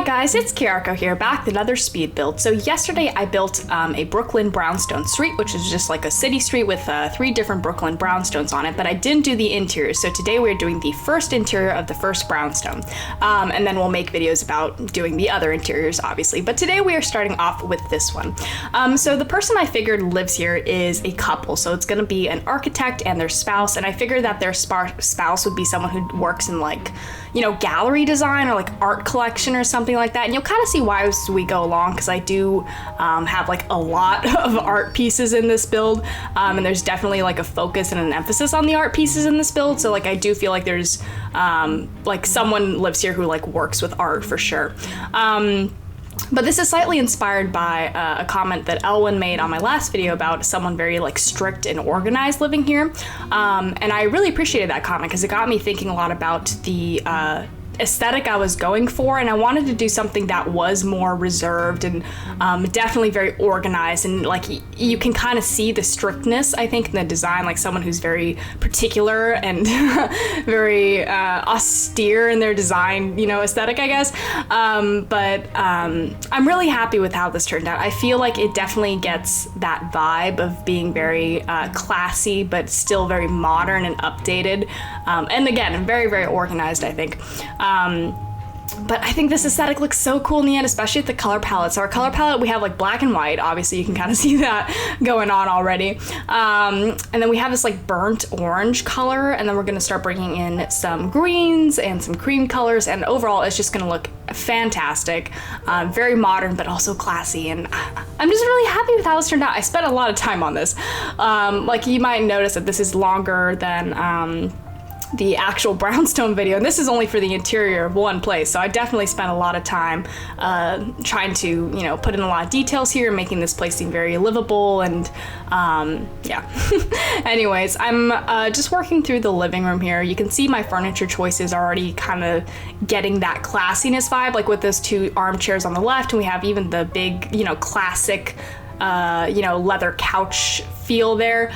guys, it's Kyarko here, back with another speed build. So yesterday I built a Brooklyn brownstone street, which is just like a city street with 3 different Brooklyn brownstones on it, but I didn't do the interior. So today we're doing the first interior of the first brownstone. And then we'll make videos about doing the other interiors, obviously. But today we are starting off with this one. So the person I figured lives here is a couple. So it's gonna be an architect and their spouse, and I figured that their spouse would be someone who works in like, you know, gallery design or like art collection or something like that. And you'll kind of see why as we go along, because I do have like a lot of art pieces in this build, and there's definitely like a focus and an emphasis on the art pieces in this build. So like I do feel like there's like someone lives here who like works with art for sure. But this is slightly inspired by a comment that Elwin made on my last video about someone very like strict and organized living here. And I really appreciated that comment because it got me thinking a lot about the aesthetic I was going for, and I wanted to do something that was more reserved and definitely very organized, and like you can kind of see the strictness, I think, in the design, like someone who's very particular and very austere in their design, you know, aesthetic, I guess. But I'm really happy with how this turned out. I feel like it definitely gets that vibe of being very classy but still very modern and updated, and again, very, very organized, I think. But I think this aesthetic looks so cool in the end, especially with the color palette. So our color palette, we have like black and white. Obviously, you can kind of see that going on already. And then we have this like burnt orange color, and then we're gonna start bringing in some greens and some cream colors, and overall it's just gonna look fantastic. Very modern, but also classy, and I'm just really happy with how this turned out. I spent a lot of time on this. Like you might notice that this is longer than the actual brownstone video, and this is only for the interior of one place, so I definitely spent a lot of time trying to, you know, put in a lot of details here, making this place seem very livable, and yeah. Anyways, I'm just working through the living room here. You can see my furniture choices are already kind of getting that classiness vibe, like with those 2 armchairs on the left, and we have even the big, you know, classic you know, leather couch feel there.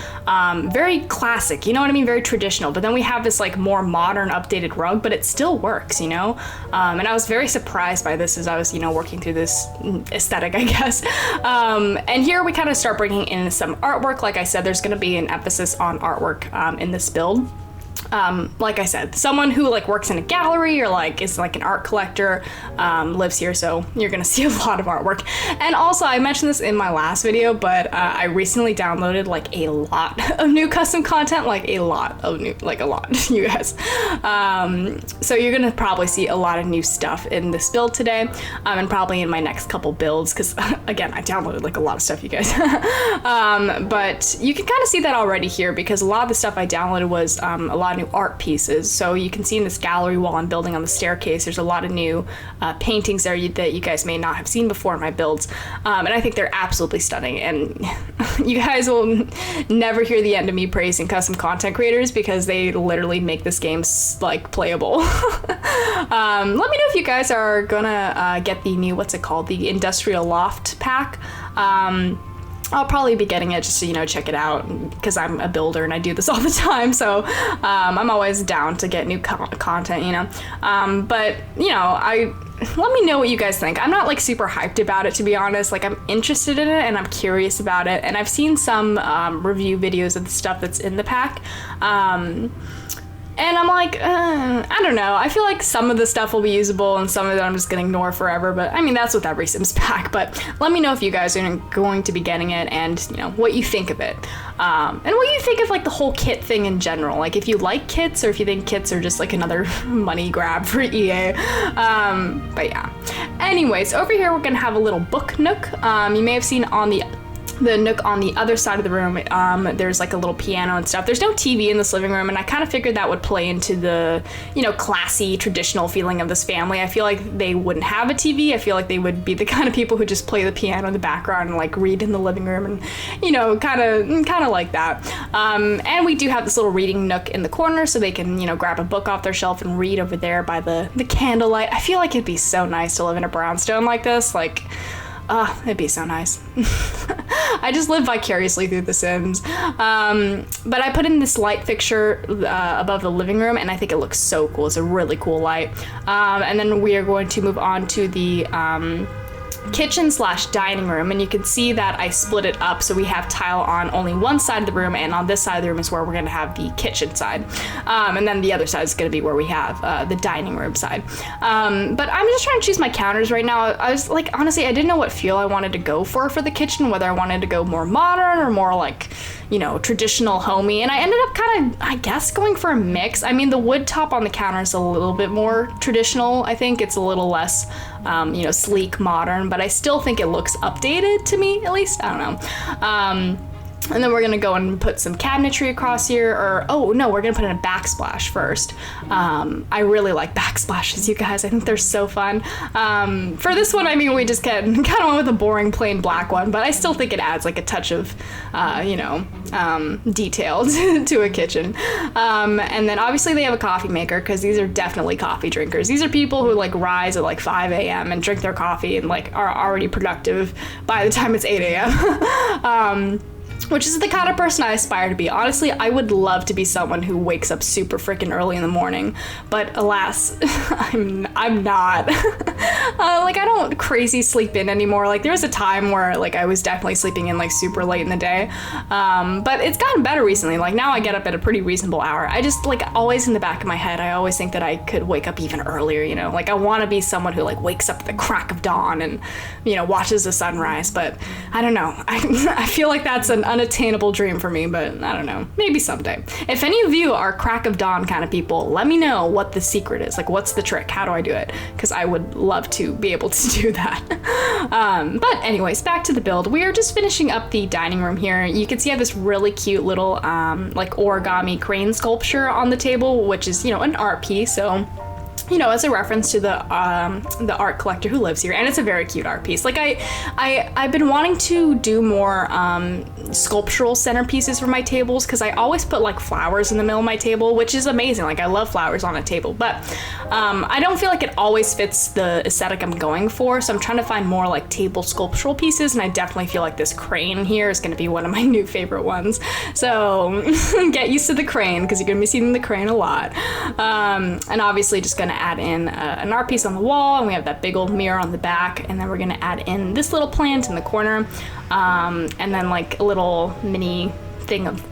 Very classic, you know what I mean? Very traditional. But then we have this like more modern updated rug, but it still works, you know? And I was very surprised by this as I was, you know, working through this aesthetic, I guess. And here we kind of start bringing in some artwork. Like I said, there's going to be an emphasis on artwork in this build. Like I said, someone who like works in a gallery or like is like an art collector lives here, so you're gonna see a lot of artwork. And also, I mentioned this in my last video, but I recently downloaded like a lot of new custom content, like a lot, you guys. So you're gonna probably see a lot of new stuff in this build today, and probably in my next couple builds, because again, I downloaded like a lot of stuff, you guys. But you can kind of see that already here, because a lot of the stuff I downloaded was a lot of new art pieces. So you can see in this gallery wall I'm building on the staircase, there's a lot of new paintings there that you guys may not have seen before in my builds, and I think they're absolutely stunning, and you guys will never hear the end of me praising custom content creators, because they literally make this game like playable. Let me know if you guys are gonna get the new, what's it called, the Industrial Loft pack. I'll probably be getting it just to, you know, check it out, because I'm a builder and I do this all the time, so I'm always down to get new content, you know. But, you know, let me know what you guys think. I'm not like super hyped about it, to be honest. Like, I'm interested in it and I'm curious about it, and I've seen some review videos of the stuff that's in the pack. And I'm like, I don't know. I feel like some of the stuff will be usable and some of it I'm just gonna ignore forever. But I mean, that's with every Sims pack. But let me know if you guys are going to be getting it, and you know what you think of it, and what you think of like the whole kit thing in general. Like if you like kits, or if you think kits are just like another money grab for EA. But yeah. Anyways, over here we're gonna have a little book nook. You may have seen on the nook on the other side of the room, there's like a little piano and stuff. There's no TV in this living room, and I kind of figured that would play into the, you know, classy, traditional feeling of this family. I feel like they wouldn't have a TV. I feel like they would be the kind of people who just play the piano in the background and like read in the living room, and, you know, kind of like that. And we do have this little reading nook in the corner, so they can, you know, grab a book off their shelf and read over there by the candlelight. I feel like it'd be so nice to live in a brownstone like this. Like, it'd be so nice. I just live vicariously through The Sims. But I put in this light fixture above the living room, and I think it looks so cool. It's a really cool light. And then we are going to move on to the kitchen slash dining room, and you can see that I split it up so we have tile on only one side of the room, and on this side of the room is where we're going to have the kitchen side, and then the other side is going to be where we have the dining room side. But I'm just trying to choose my counters right now. I was like, honestly, I didn't know what feel I wanted to go for the kitchen, whether I wanted to go more modern or more like, you know, traditional homey, and I ended up kind of, I guess, going for a mix. I mean, the wood top on the counter is a little bit more traditional. I think it's a little less you know, sleek, modern, but I still think it looks updated to me, at least. I don't know. And then we're gonna go and put some cabinetry across here, or, oh no, we're gonna put in a backsplash first. I really like backsplashes, you guys. I think they're so fun. For this one, I mean, we just kind of went with a boring plain black one, but I still think it adds like a touch of, you know, detail to a kitchen. And then obviously they have a coffee maker, because these are definitely coffee drinkers. These are people who like rise at like 5 a.m. and drink their coffee and like are already productive by the time it's 8 a.m. Which is the kind of person I aspire to be. Honestly, I would love to be someone who wakes up super freaking early in the morning, but alas, I'm not. Like, I don't crazy sleep in anymore. Like, there was a time where like I was definitely sleeping in like super late in the day, but it's gotten better recently. Like, now I get up at a pretty reasonable hour. I just, like, always in the back of my head, I always think that I could wake up even earlier, you know? Like, I want to be someone who like wakes up at the crack of dawn and, you know, watches the sunrise, but I don't know. I feel like that's an unattainable dream for me, but I don't know, maybe someday. If any of you are crack of dawn kind of people, let me know what the secret is. Like, what's the trick? How do I do it? Because I would love to be able to do that. But anyways, back to the build. We are just finishing up the dining room here. You can see I have this really cute little like origami crane sculpture on the table, which is, you know, an art piece. So, you know, as a reference to the art collector who lives here, and it's a very cute art piece. Like, I've been wanting to do more sculptural centerpieces for my tables, because I always put like flowers in the middle of my table, which is amazing. Like, I love flowers on a table, but I don't feel like it always fits the aesthetic I'm going for. So I'm trying to find more like table sculptural pieces, and I definitely feel like this crane here is going to be one of my new favorite ones. So get used to the crane, because you're going to be seeing the crane a lot. And obviously just going to add in an art piece on the wall, and we have that big old mirror on the back, and then we're gonna add in this little plant in the corner, and then like a little mini thing of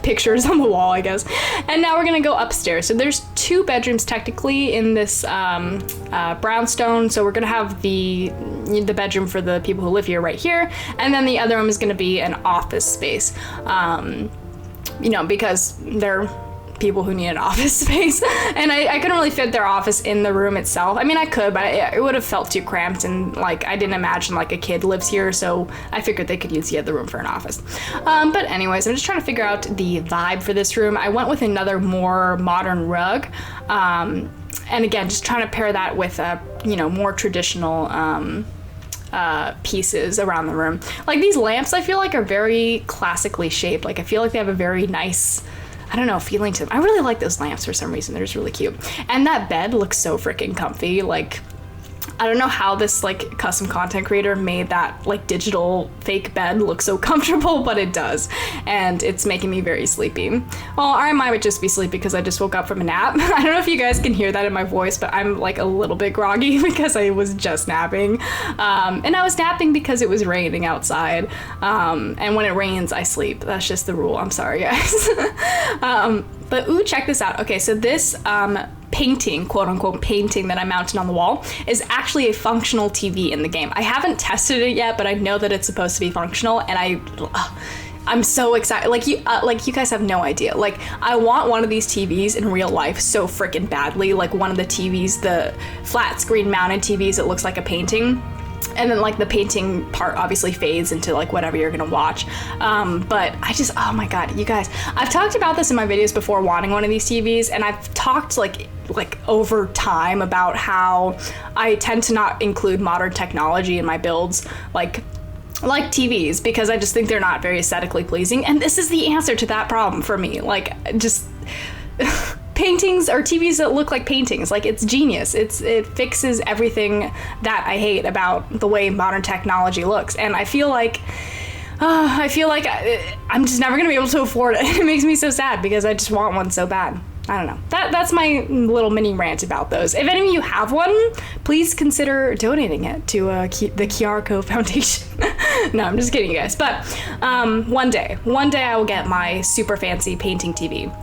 pictures on the wall, I guess. And now we're gonna go upstairs. So there's 2 bedrooms technically in this brownstone. So we're gonna have the bedroom for the people who live here right here, and then the other room is gonna be an office space. You know, because they're people who need an office space, and I couldn't really fit their office in the room itself. I mean, I could, but it would have felt too cramped, and like I didn't imagine like a kid lives here, so I figured they could use the other room for an office. But anyways, I'm just trying to figure out the vibe for this room. I went with another more modern rug, and again, just trying to pair that with you know, more traditional pieces around the room. Like, these lamps, I feel like, are very classically shaped. Like, I feel like they have a very nice, I don't know, feeling to them. I really like those lamps for some reason. They're just really cute. And that bed looks so freaking comfy. Like, I don't know how this like custom content creator made that like digital fake bed look so comfortable, but it does. And it's making me very sleepy. Well, I might just be sleepy because I just woke up from a nap. I don't know if you guys can hear that in my voice, but I'm like a little bit groggy because I was just napping. And I was napping because it was raining outside. And when it rains, I sleep. That's just the rule. I'm sorry, guys. But ooh, check this out. Okay, so this painting, quote unquote painting that I mounted on the wall is actually a functional TV in the game. I haven't tested it yet, but I know that it's supposed to be functional, and I'm so excited. Like you guys have no idea. Like, I want one of these TVs in real life so freaking badly. Like, one of the TVs, the flat screen mounted TVs, it looks like a painting. And then like the painting part obviously fades into like whatever you're gonna watch. But I just, oh my God, you guys, I've talked about this in my videos before, wanting one of these TVs, and I've talked like over time about how I tend to not include modern technology in my builds, like TVs, because I just think they're not very aesthetically pleasing. And this is the answer to that problem for me. Like, just paintings or TVs that look like paintings. Like, it's genius. It fixes everything that I hate about the way modern technology looks. And I feel like I'm just never gonna be able to afford it. It makes me so sad because I just want one so bad. I don't know. That's my little mini rant about those. If any of you have one, please consider donating it to the Chiarco Foundation. No, I'm just kidding, you guys. But one day I will get my super fancy painting TV.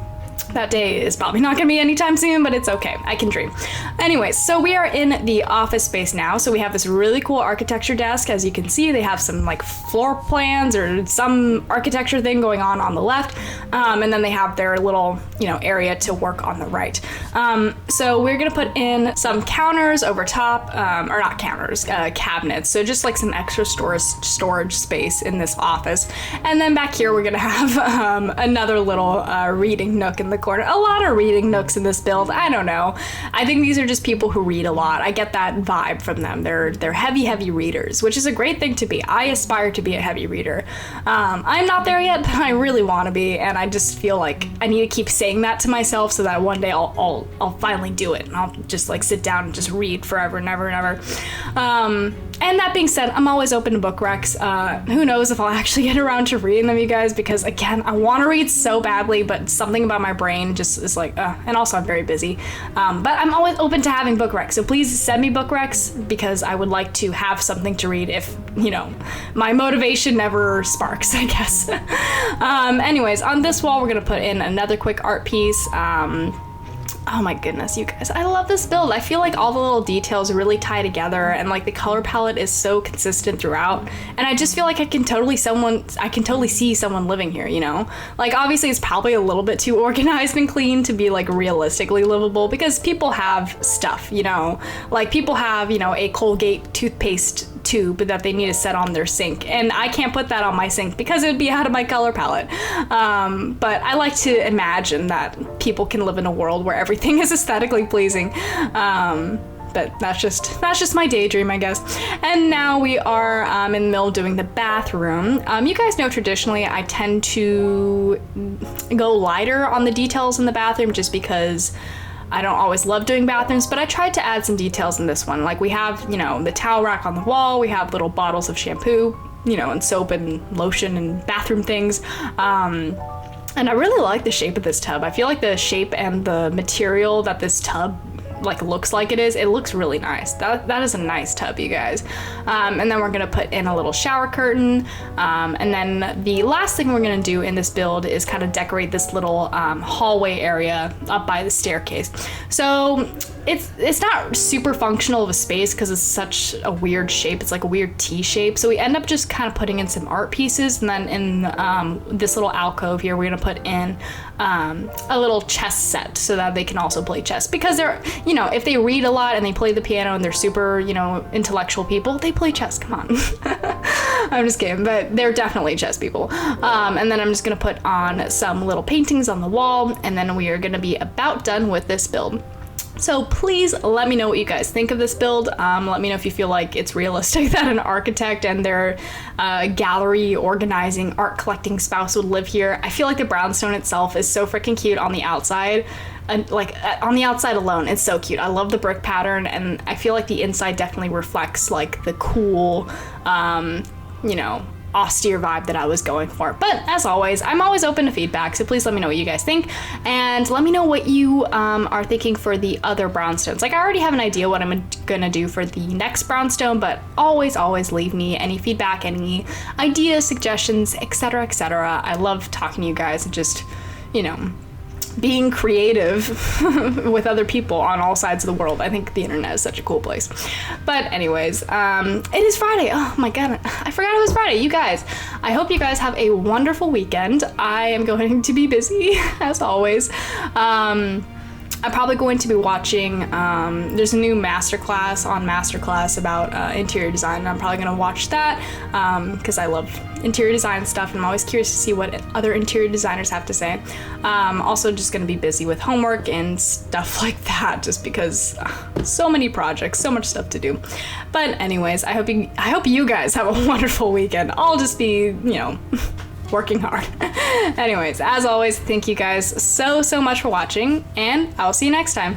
That day is probably not gonna be anytime soon, but it's okay. I can dream. Anyways, so we are in the office space now. So we have this really cool architecture desk. As you can see, they have some like floor plans or some architecture thing going on the left. And then they have their little, area to work on the right. So we're gonna put in some counters over top, or not counters, cabinets. So just like some extra storage space in this office. And then back here, we're gonna have another little reading nook in the corner. A lot of reading nooks in this build. I don't know. I think these are just people who read a lot. I get that vibe from them. They're heavy readers, which is a great thing to be. I aspire to be a heavy reader. I'm not there yet, but I really want to be, and I just feel like I need to keep saying that to myself so that one day I'll finally do it, and I'll just like sit down and just read forever and ever and ever. And that being said, I'm always open to book recs. Who knows if I'll actually get around to reading them, you guys, because again, I want to read so badly, but something about my brain just is like, and also I'm very busy. But I'm always open to having book recs, so please send me book recs because I would like to have something to read if, my motivation never sparks, I guess. Anyways, on this wall, we're gonna put in another quick art piece. Oh my goodness, you guys, I love this build. I feel like all the little details really tie together and like the color palette is so consistent throughout. And I just feel like I can totally see someone living here, Like obviously it's probably a little bit too organized and clean to be like realistically livable because people have stuff, Like people have, a Colgate toothpaste tube that they need to set on their sink, and I can't put that on my sink because it would be out of my color palette. But I like to imagine that people can live in a world where everything is aesthetically pleasing. But that's just my daydream, I guess. And now we are in the middle of doing the bathroom. You guys know traditionally I tend to go lighter on the details in the bathroom just because I don't always love doing bathrooms, but I tried to add some details in this one. Like we have, the towel rack on the wall, we have little bottles of shampoo, and soap and lotion and bathroom things. And I really like the shape of this tub. I feel like the shape and the material that this tub looks like it looks really nice. That is a nice tub, you guys. And then we're gonna put in a little shower curtain. And then the last thing we're gonna do in this build is kind of decorate this little hallway area up by the staircase. So it's not super functional of a space because it's such a weird shape. It's like a weird T shape. So we end up just kind of putting in some art pieces, and then in this little alcove here, we're gonna put in a little chess set so that they can also play chess, because they're, if they read a lot and they play the piano and they're super, intellectual people, they play chess. Come on. I'm just kidding, but they're definitely chess people. And then I'm just gonna put on some little paintings on the wall, and then we are gonna be about done with this build. So please let me know what you guys think of this build. Let me know if you feel like it's realistic that an architect and their gallery organizing, art collecting spouse would live here. I feel like the brownstone itself is so freaking cute on the outside. And on the outside alone, it's so cute. I love the brick pattern, and I feel like the inside definitely reflects like the cool, austere vibe that I was going for. But as always, I'm always open to feedback, so please let me know what you guys think, and let me know what you are thinking for the other brownstones. Like, I already have an idea what I'm gonna do for the next brownstone, but always leave me any feedback, any ideas, suggestions, etc. I love talking to you guys and just, being creative with other people on all sides of the world. I think the internet is such a cool place. But anyways, it is Friday. Oh my god, I forgot it was Friday. You guys, I hope you guys have a wonderful weekend. I am going to be busy as always. I'm probably going to be watching, there's a new masterclass on Masterclass about interior design, and I'm probably going to watch that because I love interior design stuff, and I'm always curious to see what other interior designers have to say. Also just going to be busy with homework and stuff like that, just because so many projects, so much stuff to do. But anyways, I hope you guys have a wonderful weekend. I'll just be, working hard. Anyways, as always, thank you guys so much for watching, and I'll see you next time.